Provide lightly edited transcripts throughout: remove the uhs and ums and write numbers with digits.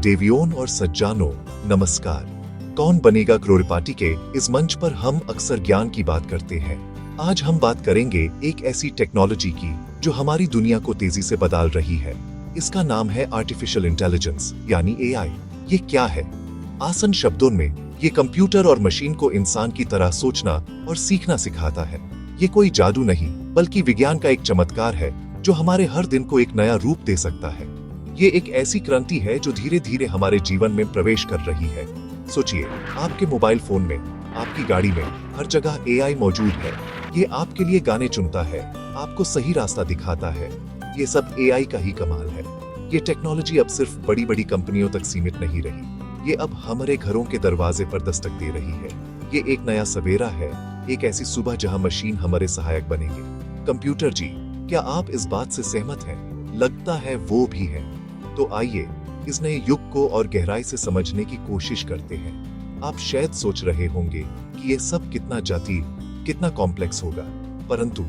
देवियों और सज्जानों, नमस्कार। कौन बनेगा करोड़पति के इस मंच पर हम अक्सर ज्ञान की बात करते हैं। आज हम बात करेंगे एक ऐसी टेक्नोलॉजी की जो हमारी दुनिया को तेजी से बदल रही है। इसका नाम है आर्टिफिशियल इंटेलिजेंस यानी एआई। ये क्या है? आसान शब्दों में ये कंप्यूटर और मशीन को इंसान की तरह सोचना और सीखना सिखाता है। ये कोई जादू नहीं बल्कि विज्ञान का एक चमत्कार है जो हमारे हर दिन को एक नया रूप दे सकता है। ये एक ऐसी क्रांति है जो धीरे धीरे हमारे जीवन में प्रवेश कर रही है। सोचिए, आपके मोबाइल फोन में, आपकी गाड़ी में, हर जगह एआई मौजूद है। ये आपके लिए गाने चुनता है, आपको सही रास्ता दिखाता है। ये सब एआई का ही कमाल है। ये टेक्नोलॉजी अब सिर्फ बड़ी बड़ी कंपनियों तक सीमित नहीं रही। ये अब हमारे घरों के दरवाजे पर दस्तक दे रही है। ये एक नया सवेरा है, एक ऐसी सुबह जहां मशीन हमारे सहायक बनेंगे। कंप्यूटर जी, क्या आप इस बात से सहमत हैं? लगता है वो भी है। तो आइए इस नए युग को और गहराई से समझने की कोशिश करते हैं। आप शायद सोच रहे होंगे कि ये सब कितना जटिल, कितना कॉम्प्लेक्स होगा, परंतु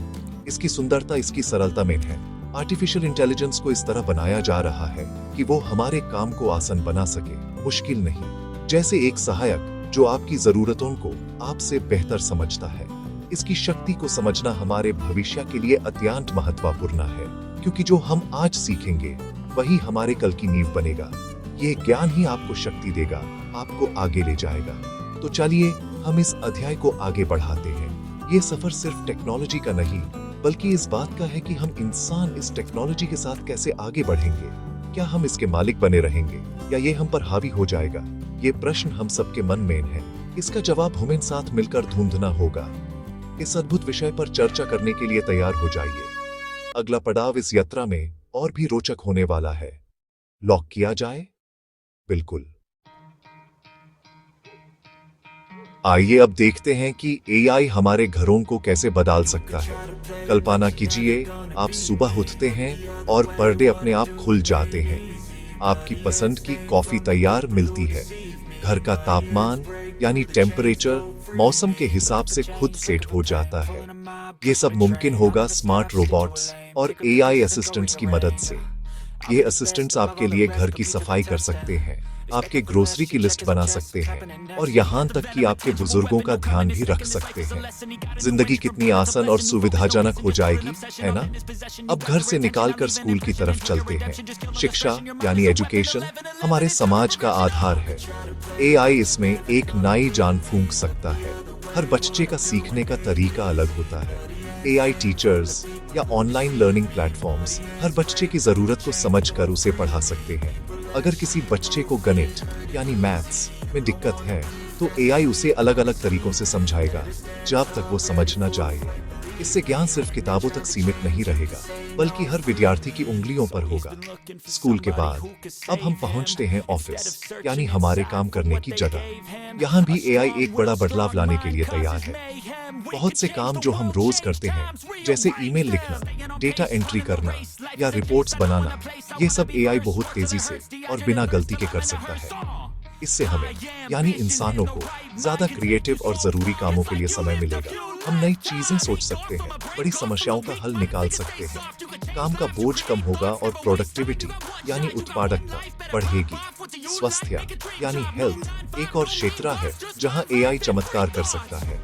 इसकी सुंदरता इसकी सरलता में है। आर्टिफिशियल इंटेलिजेंस को इस तरह बनाया जा रहा है कि वो हमारे काम को आसान बना सके, मुश्किल नहीं। जैसे एक सहायक जो आपकी जरूरतों को आपसे बेहतर समझता है। इसकी शक्ति को समझना हमारे भविष्य के लिए अत्यंत महत्वपूर्ण है, क्योंकि जो हम आज सीखेंगे वही हमारे कल की नींव बनेगा। ये ज्ञान ही आपको शक्ति देगा, आपको आगे ले जाएगा। तो चलिए हम इस अध्याय को आगे बढ़ाते हैं। ये सफर सिर्फ टेक्नोलॉजी का नहीं बल्कि इस बात का है कि हम इंसान इस टेक्नोलॉजी के साथ कैसे आगे बढ़ेंगे। क्या हम इसके मालिक बने रहेंगे या ये हम पर हावी हो जाएगा? ये प्रश्न हम सबके मन में है। इसका जवाब हमें साथ मिलकर ढूंढना होगा। इस अद्भुत विषय पर चर्चा करने के लिए तैयार हो जाइए। अगला पड़ाव इस यात्रा में और भी रोचक होने वाला है। लॉक किया जाए? बिल्कुल। आइए अब देखते हैं कि एआई हमारे घरों को कैसे बदल सकता है। कल्पना कीजिए, आप सुबह उठते हैं और पर्दे अपने आप खुल जाते हैं। आपकी पसंद की कॉफी तैयार मिलती है। घर का तापमान यानी टेम्परेचर मौसम के हिसाब से खुद सेट हो जाता है। ये सब मुमकिन होगा स्मार्ट रोबोट्स और एआई असिस्टेंट्स की मदद से। ये असिस्टेंट्स आपके लिए घर की सफाई कर सकते हैं, आपके ग्रोसरी की लिस्ट बना सकते हैं और यहाँ तक कि आपके बुजुर्गों का ध्यान भी रख सकते हैं। जिंदगी कितनी आसान और सुविधाजनक हो जाएगी, है ना? अब घर से निकालकर स्कूल की तरफ चलते हैं। शिक्षा यानी एजुकेशन हमारे समाज का आधार है। एआई इसमें एक नई जान फूंक सकता है। हर बच्चे का सीखने का तरीका अलग होता है। एआई टीचर्स या ऑनलाइन लर्निंग प्लेटफॉर्म्स हर बच्चे की जरूरत को समझकर उसे पढ़ा सकते हैं। अगर किसी बच्चे को गणित यानी मैथ्स में दिक्कत है तो एआई उसे अलग अलग तरीकों से समझाएगा जब तक वो समझ न जाए। इससे ज्ञान सिर्फ किताबों तक सीमित नहीं रहेगा बल्कि हर विद्यार्थी की उंगलियों पर होगा। स्कूल के बाद अब हम पहुंचते हैं ऑफिस यानी हमारे काम करने की जगह। यहाँ भी एआई एक बड़ा बदलाव लाने के लिए तैयार है। बहुत से काम जो हम रोज करते हैं, जैसे ईमेल लिखना, डेटा एंट्री करना या रिपोर्ट्स बनाना, ये सब एआई बहुत तेजी से और बिना गलती के कर सकता है। इससे हमें यानी इंसानों को ज्यादा क्रिएटिव और जरूरी कामों के लिए समय मिलेगा। हम नई चीजें सोच सकते हैं, बड़ी समस्याओं का हल निकाल सकते हैं। काम का बोझ कम होगा और प्रोडक्टिविटी यानी उत्पादकता बढ़ेगी। स्वास्थ्य यानी हेल्थ एक और क्षेत्र है जहां एआई चमत्कार कर सकता है।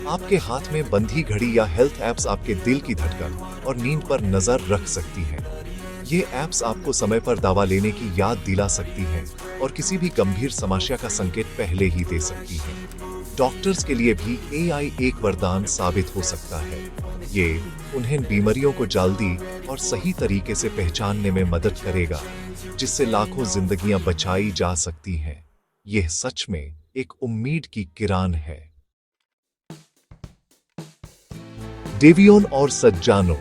आपके हाथ में बंधी घड़ी या हेल्थ एप्स आपके दिल की धड़कन और नींद पर नजर रख सकती हैं। ये एप्स आपको समय पर दवा लेने की याद दिला सकती हैं और किसी भी गंभीर समस्या का संकेत पहले ही दे सकती हैं। डॉक्टर्स के लिए भी एआई एक वरदान साबित हो सकता है। ये उन्हें बीमारियों को जल्दी और सही तरीके से पहचानने में मदद करेगा, जिससे लाखों जिंदगियां बचाई जा सकती हैं। यह सच में एक उम्मीद की किरण है। देवियों और सज्जानों,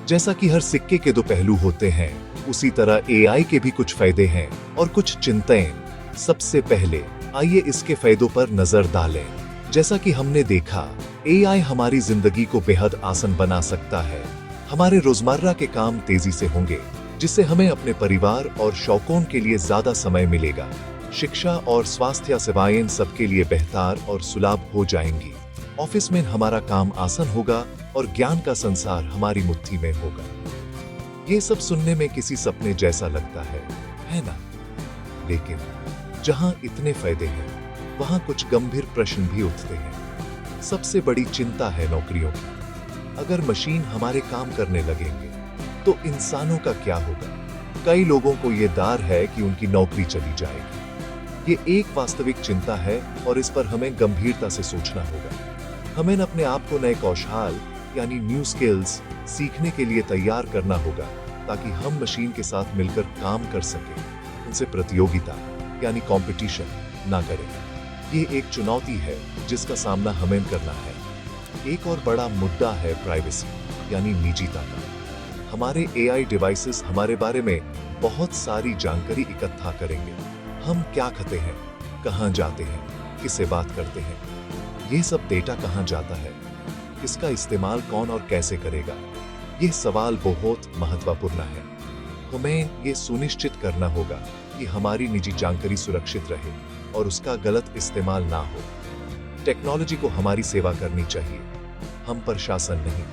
जैसा कि हर सिक्के के दो पहलू होते हैं, उसी तरह एआई के भी कुछ फायदे हैं और कुछ चिंताएं। सबसे पहले आइए इसके फायदों पर नजर डालें। जैसा कि हमने देखा, एआई हमारी जिंदगी को बेहद आसान बना सकता है। हमारे रोजमर्रा के काम तेजी से होंगे, जिससे हमें अपने परिवार और शौकों के लिए ज्यादा समय मिलेगा। शिक्षा और स्वास्थ्य सेवाएं सबके लिए बेहतर और सुलभ हो जाएंगी। ऑफिस में हमारा काम आसान होगा और ज्ञान का संसार हमारी मुट्ठी में होगा। ये सब सुनने में किसी सपने जैसा लगता है ना? लेकिन जहां इतने फायदे हैं, वहां कुछ गंभीर प्रश्न भी उठते हैं। सबसे बड़ी चिंता है नौकरियों की। अगर मशीन हमारे काम करने लगेंगे, तो इंसानों का क्या होगा? कई लोगों को यह डर है कि उनकी नौकरी चली जाएगी। ये एक वास्तविक चिंता है और इस पर हमें गंभीरता से सोचना होगा। हमें अपने आप को नए कौशल यानी न्यू स्किल्स सीखने के लिए तैयार करना होगा, ताकि हम मशीन के साथ मिलकर काम कर सकें, उनसे प्रतियोगिता यानी कंपटीशन ना करें। ये एक चुनौती है जिसका सामना हमें करना है। एक और बड़ा मुद्दा है प्राइवेसी यानी निजता का। हमारे एआई डिवाइसेस हमारे बारे में बहुत सारी जानकारी इकट्ठा करेंगे। हम क्या खाते हैं, कहां जाते हैं, किससे बात करते हैं, ये सब डेटा कहां जाता है, इसका इस्तेमाल कौन और कैसे करेगा? ये सवाल बहुत महत्वपूर्ण है। हमें ये सुनिश्चित करना होगा कि हमारी निजी जानकारी सुरक्षित रहे और उसका गलत इस्तेमाल ना हो। टेक्नोलॉजी को हमारी सेवा करनी चाहिए, हम पर शासन नहीं।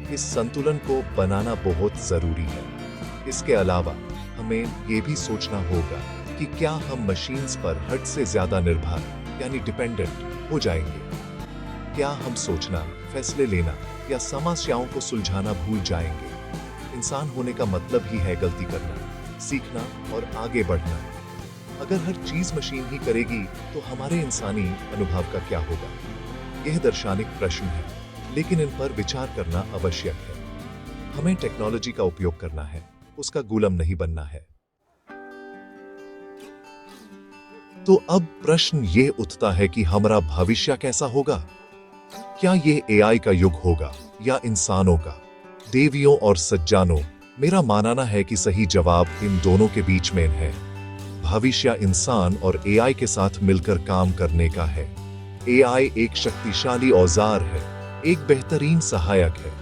इस संतुलन को बनाना बहुत जरूरी है। इसके अलावा हमें ये भी सोचना होगा कि क्या हम मशीन्स पर हद से ज्यादा निर्भर यानी डिपेंडेंट हो जाएंगे? क्या हम सोचना, फैसले लेना या समस्याओं को सुलझाना भूल जाएंगे? इंसान होने का मतलब ही है गलती करना, सीखना और आगे बढ़ना। अगर हर चीज मशीन ही करेगी, तो हमारे इंसानी अनुभव का क्या होगा? यह दार्शनिक प्रश्न है, लेकिन इन पर विचार करना आवश्यक है। हमें टेक्नोलॉजी का उपयोग करना है, उसका गुलाम नहीं बनना है। तो अब प्रश्न ये उठता है कि हमारा भविष्य कैसा होगा? क्या ये एआई का युग होगा या इंसानों का? देवियों और सज्जनों, मेरा मानना है कि सही जवाब इन दोनों के बीच में है। भविष्य इंसान और एआई के साथ मिलकर काम करने का है। एआई एक शक्तिशाली औजार है, एक बेहतरीन सहायक है।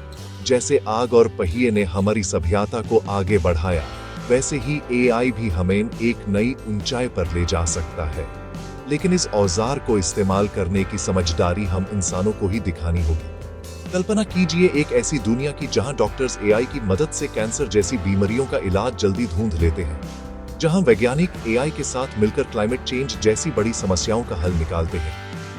जैसे आग और पहिए ने हमारी सभ्यता को आगे बढ़ाया, वैसे ही एआई भी हमें एक नई ऊंचाई पर ले जा सकता है। लेकिन इस औजार को इस्तेमाल करने की समझदारी हम इंसानों को ही दिखानी होगी। कल्पना कीजिए एक ऐसी दुनिया की जहां डॉक्टर्स एआई की मदद से कैंसर जैसी बीमारियों का इलाज जल्दी ढूंढ लेते हैं, जहां वैज्ञानिक एआई के साथ मिलकर क्लाइमेट चेंज जैसी बड़ी समस्याओं का हल निकालते हैं,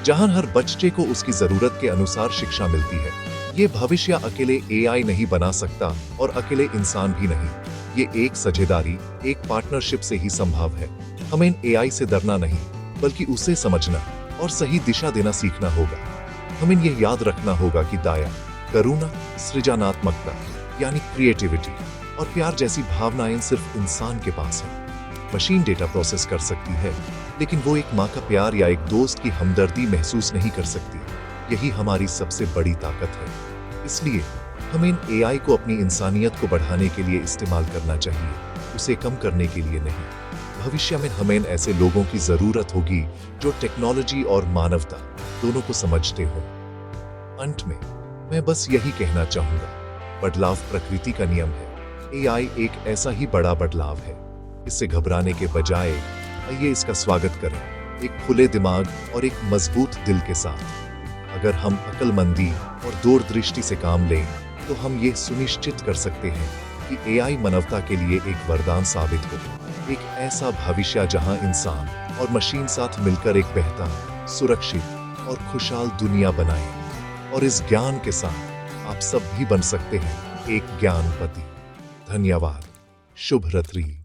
जहां हर बच्चे को उसकी जरूरत के अनुसार शिक्षा मिलती है। ये भविष्य अकेले एआई नहीं बना सकता और अकेले इंसान भी नहीं। ये एक साझेदारी, एक पार्टनरशिप से ही संभव है। हमें एआई से डरना नहीं, बल्कि उसे समझना और सही दिशा देना सीखना होगा। हमें यह याद रखना होगा कि दया, करुणा, सृजनात्मकता यानी क्रिएटिविटी और प्यार जैसी भावनाएं सिर्फ इंसान के पास हैं। मशीन डेटा प्रोसेस कर सकती है, लेकिन वो एक माँ का प्यार या एक दोस्त की हमदर्दी महसूस नहीं कर सकती। यही हमारी सबसे बड़ी ताकत है। इसलिए हमें एआई को अपनी इंसानियत को बढ़ाने के लिए इस्तेमाल करना चाहिए, उसे कम करने के लिए नहीं। भविष्य में हमें ऐसे लोगों की जरूरत होगी जो टेक्नोलॉजी और मानवता दोनों को समझते हो। अंत में मैं बस यही कहना चाहूंगा, बदलाव प्रकृति का नियम है। एआई एक ऐसा ही बड़ा बदलाव है। इससे घबराने के बजाय आइए इसका स्वागत करें, एक खुले दिमाग और एक मजबूत दिल के साथ। अगर हम अक्लमंदी और दूरदृष्टि से काम लें, तो हम ये सुनिश्चित कर सकते हैं कि एआई मानवता के लिए एक वरदान साबित हो, एक ऐसा भविष्य जहां इंसान और मशीन साथ मिलकर एक बेहतर, सुरक्षित और खुशहाल दुनिया बनाए। और इस ज्ञान के साथ आप सब भी बन सकते हैं एक ज्ञानपति। धन्यवाद। शुभ रात्रि।